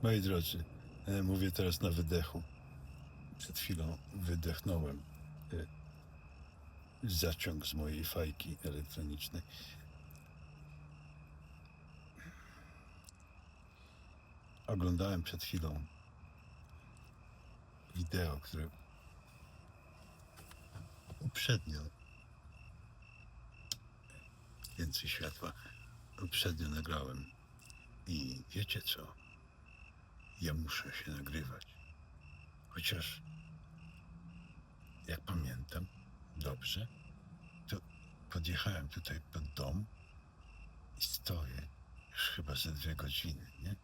Moi drodzy, mówię teraz na wydechu. Przed chwilą wydechnąłem zaciąg z mojej fajki elektronicznej. Oglądałem przed chwilą wideo, które uprzednio, więcej światła, uprzednio nagrałem. I wiecie co? Ja muszę się nagrywać. Chociaż, jak pamiętam dobrze, to podjechałem tutaj pod dom i stoję już chyba ze 2 godziny, nie?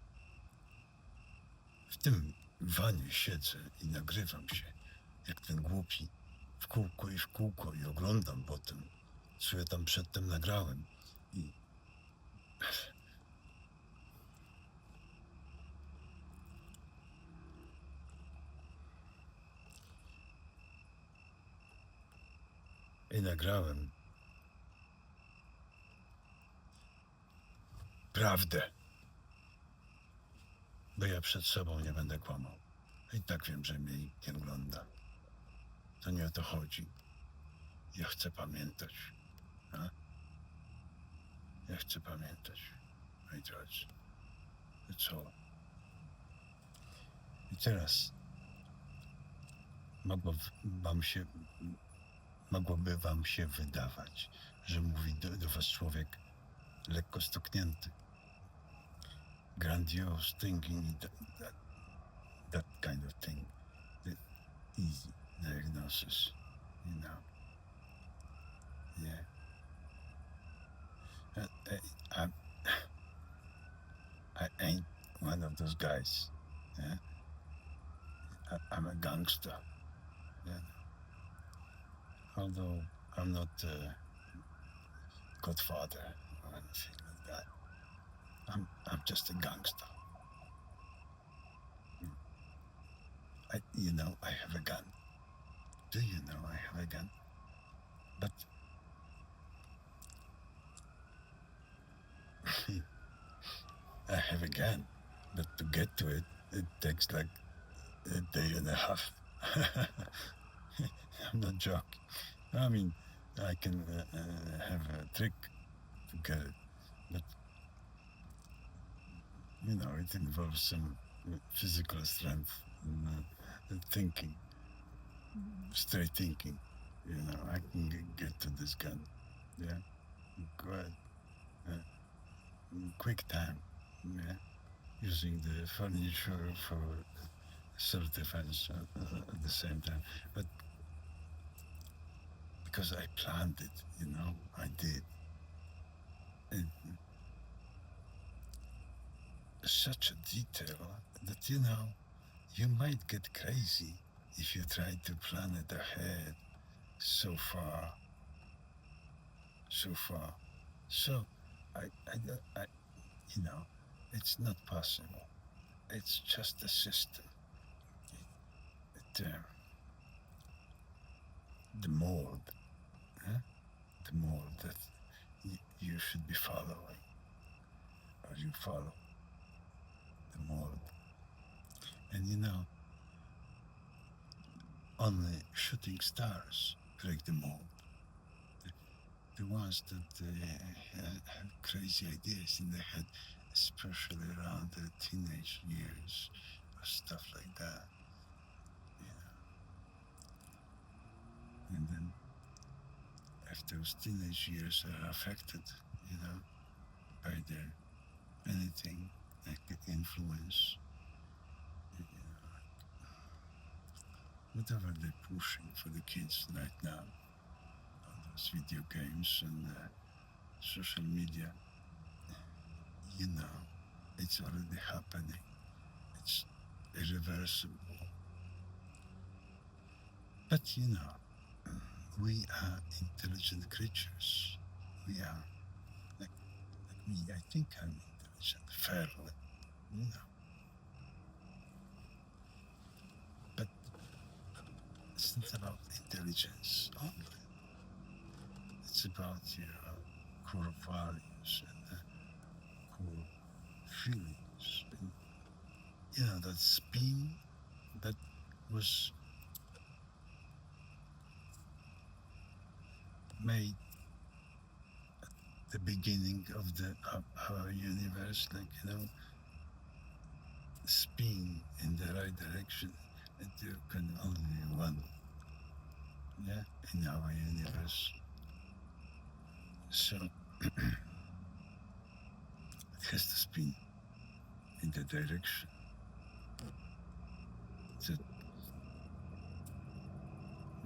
W tym wanie siedzę i nagrywam się, jak ten głupi, w kółko i oglądam potem, co ja tam przedtem nagrałem. I nagrałem prawdę, bo ja przed sobą nie będę kłamał. I tak wiem, że mnie nikt nie ogląda. To nie o to chodzi. Ja chcę pamiętać. A? Ja chcę pamiętać, moi drodzy. To co? I teraz mogłoby wam się wydawać, że mówi do was człowiek lekko stuknięty. Grandiose thinking, that kind of thing. The easy diagnosis, you know. Yeah. I ain't one of those guys. Yeah? I'm a gangster. Yeah? Although I'm not a godfather or anything like that. I'm just a gangster. I have a gun. Do you know I have a gun? But I have a gun, but to get to it, it takes like a day and a half. I'm not joking. I mean, I can have a trick to get it, but it involves some physical strength and thinking, straight thinking. I can get to this gun. Yeah, quite quick time. Yeah, using the furniture for self-defense at the same time, but because I planned it, I did. And such a detail that you might get crazy if you try to plan it ahead so far. So I it's not possible. It's just a system. The mold, the mold that you should be following, or you follow the mold. And only shooting stars break the mold. The ones that have crazy ideas in their head, especially around their teenage years or stuff like that. And then if those teenage years are affected, by their anything that could influence, whatever they're pushing for the kids right now, all those video games and social media, it's already happening. It's irreversible. But we are intelligent creatures. We are, like me, I think I'm intelligent, fairly, But it's not about intelligence only. It's about your core values and core feelings. And that spin that was made the beginning of our universe, like spin in the right direction, and there can only be one, yeah, in our universe. So it has to spin in the direction that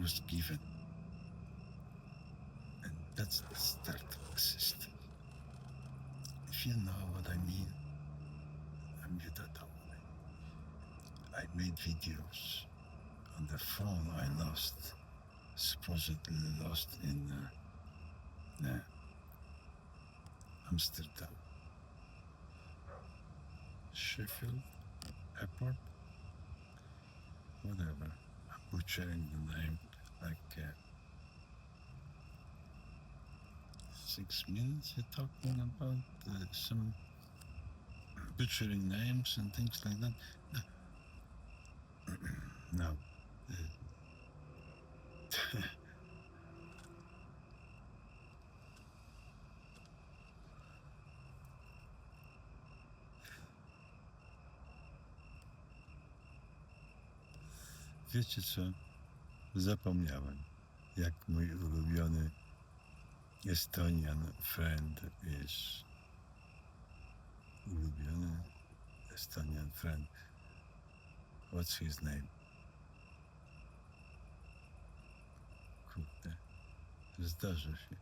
was given, and that's the start of the system. If you know what I mean, and you don't know what I made videos on the phone I lost, supposedly lost in Amsterdam, Sheffield Airport, whatever. I'm butchering the name, like 6 minutes talking about some butchering names and things like that. No. Wiecie co? Zapomniałem, jak mój ulubiony Estonian friend is. Ulubiony Estonian friend. What's his name? Kurde, zdarzy się.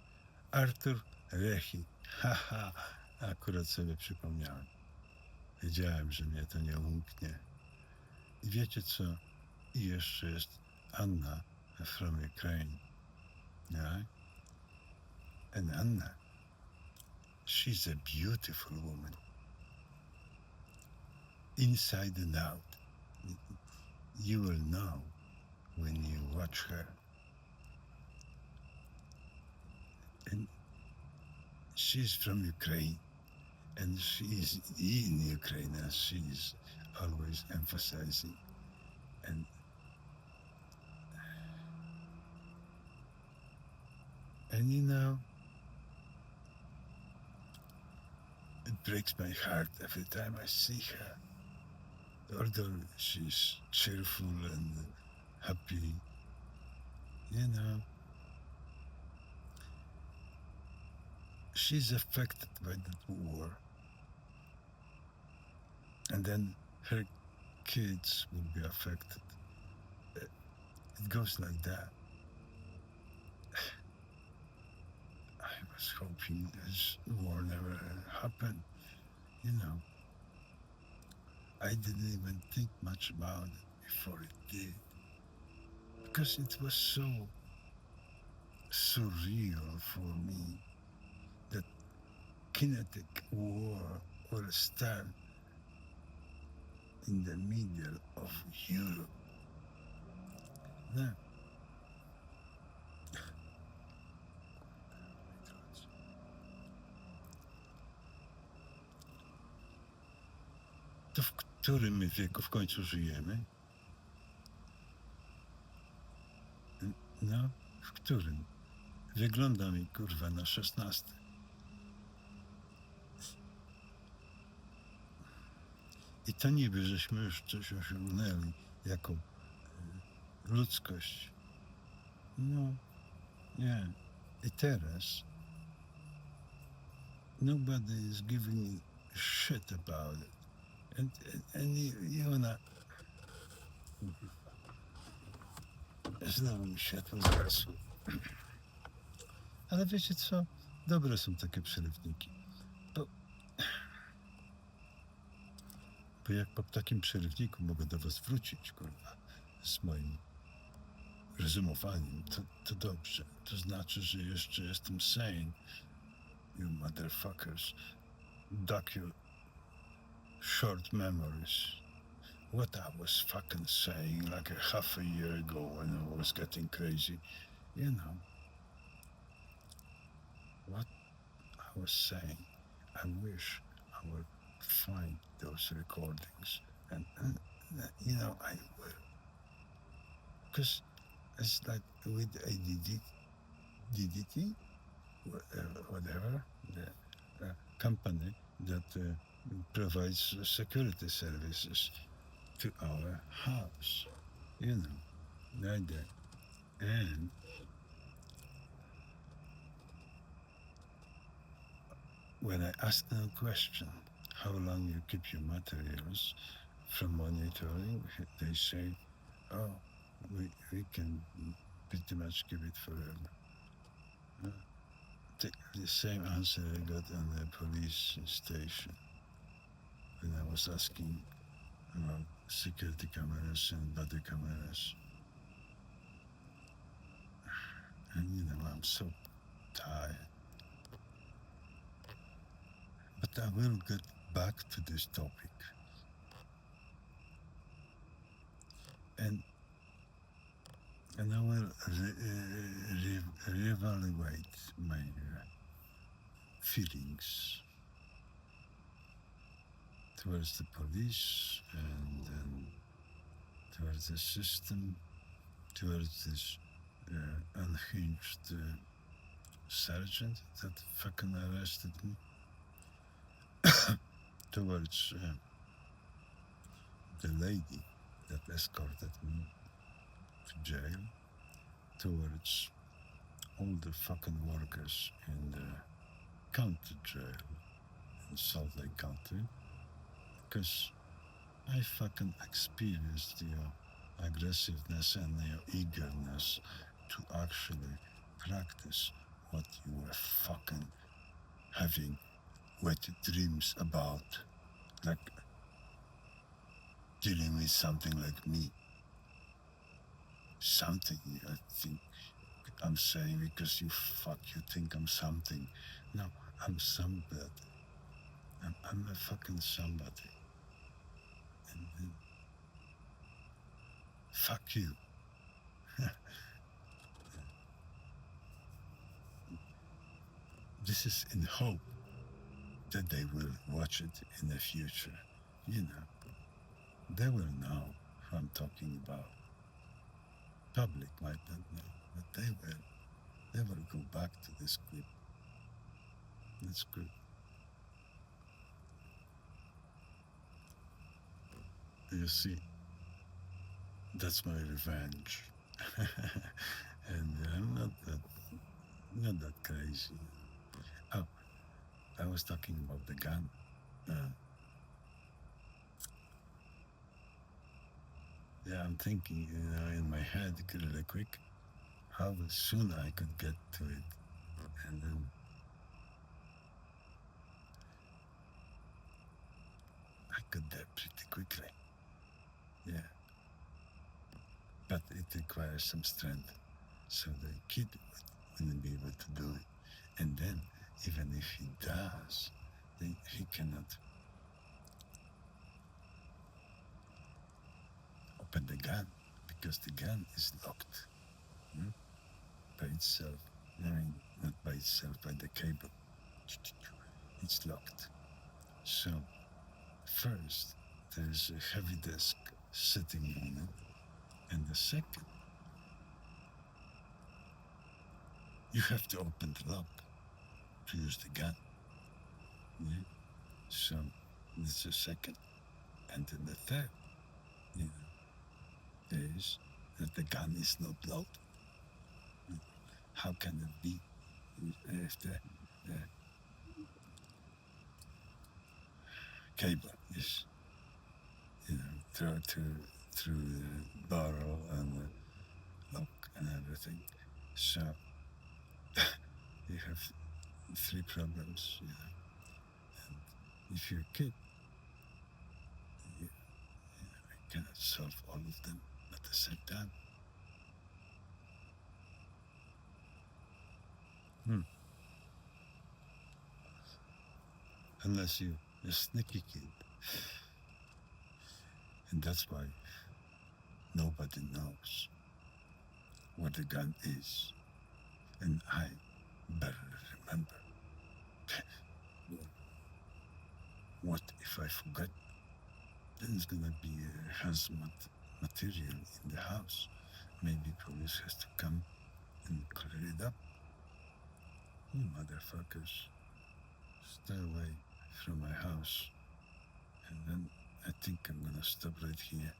Artur Rechi. Haha, akurat sobie przypomniałem. Wiedziałem, że mnie to nie umknie. I wiecie co? I jeszcze jest Anna from Ukraine. Yeah? And Anna, she's a beautiful woman. Inside and out. You will know when you watch her. And she's from Ukraine. And she is in Ukraine, as she is always emphasizing. And it breaks my heart every time I see her. Although she's cheerful and happy, she's affected by that war. And then her kids will be affected. It goes like that. I was hoping this war never happened, I didn't even think much about it before it did. Because it was so surreal for me that kinetic war will start in the middle of Europe. No. To w którym my wieku w końcu żyjemy? No, w którym? Wygląda mi, kurwa, na 16. I to niby, żeśmy już coś osiągnęli jako ludzkość. No, nie. I teraz nobody is giving a shit about it. And you wanna... Znowu mi światło zgasło. Ale wiecie co? Dobre są takie przerywniki. Bo jak po takim przerywniku mogę do was wrócić, kurwa, z moim rozumowaniem, to dobrze. To znaczy, że jeszcze jestem sane. You motherfuckers. Duck your short memories. What I was fucking saying like a half a year ago when I was getting crazy. What I was saying. I wish I would find those recordings I will. Because it's like with DDT, whatever, the company that provides security services to our house. Like that. And when I ask them a question, how long you keep your materials from monitoring, they say, oh, we can pretty much keep it forever. The same answer I got on the police station when I was asking about security cameras and body cameras. And I'm so tired. But I will get back to this topic. And I will reevaluate my feelings towards the police and then towards the system, towards this unhinged sergeant that fucking arrested me, towards the lady that escorted me to jail, towards all the fucking workers in the county jail in Salt Lake County, because I fucking experienced your aggressiveness and your eagerness to actually practice what you were fucking having wet dreams about, like dealing with something like me. Something, I think I'm saying because you think I'm something. No, I'm somebody. I'm a fucking somebody. And fuck you. This is in hope that they will watch it in the future. They will know who I'm talking about. Public might not know, but they will. They will go back to this group. This group. You see, that's my revenge. And I'm not that crazy. Oh, I was talking about the gun. Yeah, I'm thinking, in my head really quick, how soon I could get to it. And then I got there pretty quickly. Yeah. But it requires some strength. So the kid wouldn't be able to do it. And then, even if he does, then he cannot open the gun because the gun is locked by itself. I mean, not by itself, by the cable. It's locked. So, first, there's a heavy desk sitting on it. And the second, you have to open the lock to use the gun. Yeah? So, that's the second. And then the third, is that the gun is not loaded. How can it be if the cable is, through the barrel and the lock and everything? So you have three problems. And if you're a kid, you cannot solve all of them at the same time. Unless you're a sneaky kid. And that's why nobody knows where the gun is. And I better remember. What if I forget then it's gonna be a hazmat material in the house. Maybe police has to come and clear it up. You motherfuckers, stay away from my house. And then I think I'm gonna stop right here.